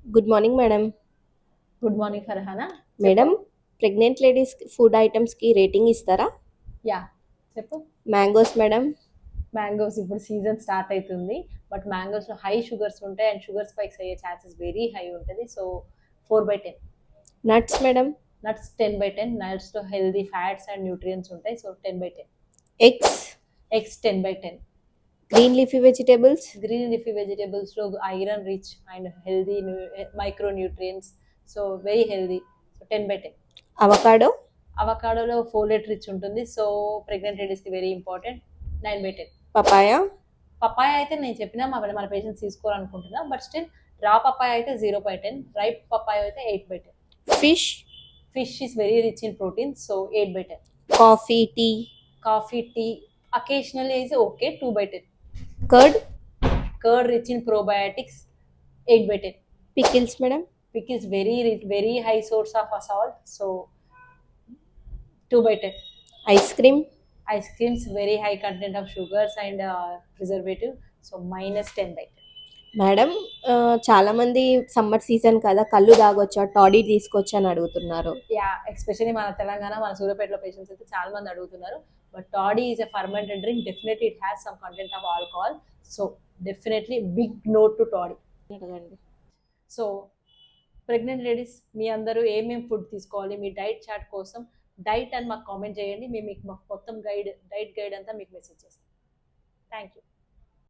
Good morning madam. Good morning Farhana. చెప్పు. Madam, pregnant ladies food ఐటమ్స్కి rating ఇస్తారా? Yeah, చెప్పు. Mangoes madam. మ్యాంగోస్ ఇప్పుడు సీజన్ స్టార్ట్ అవుతుంది. బట్ మ్యాంగోస్లో హై షుగర్స్ ఉంటాయి అండ్ షుగర్ స్పైక్స్ అయ్యే ఛాన్సెస్ వెరీ హై ఉంటుంది. సో 4/10. Nuts madam. నట్స్ 10/10. నట్స్లో హెల్దీ ఫ్యాట్స్ అండ్ న్యూట్రియన్స్ ఉంటాయి. So 10/10. Eggs. Eggs 10/10. Green leafy vegetables. Green leafy వెజిటేబుల్స్లో iron rich and healthy micronutrients. So very healthy. So 10/10. Avocado. అవకాడోలో folate rich ఉంటుంది. So pregnant లేడీస్కి very important. 9/10. Papaya. Papaya అయితే నేను చెప్పినా మన patients తీసుకోవాలనుకుంటున్నా. బట్ స్టిల్ రా పపాయ అయితే 0/10. రైప్ పపాయ అయితే 8/10. Fish. Fish is very rich in protein. So 8/10. Coffee, tea. Coffee, tea occasionally is okay. 2/10. Curd. Curd rich in probiotics. 8/10. Pickles madam. Pickles very rich, very high source of salt. So 2/10. Ice cream. Ice creams very high content of sugars and preservative. So -10/10. Madam, చాలా మంది summer season కదా, కళ్ళు తాగొచ్చా, toddy తీసుకోవచ్చా అని అడుగుతున్నారు. Yeah, especially మన తెలంగాణ, మన సూర్యాపేటలో పేషెంట్స్ అయితే చాలా మంది అడుగుతున్నారు. But toddy is a fermented drink. Definitely it has some content of alcohol. So definitely big note to toddy. అడగండి. సో ప్రెగ్నెంట్ లేడీస్, మీ అందరూ ఏమేమి ఫుడ్ తీసుకోవాలి, మీ డైట్ చార్ట్ కోసం డైట్ అని మాకు కామెంట్ చేయండి. మేము మీకు మొత్తం డైట్ గైడ్ అంతా మీకు మెసేజ్ చేస్తాం. Thank you.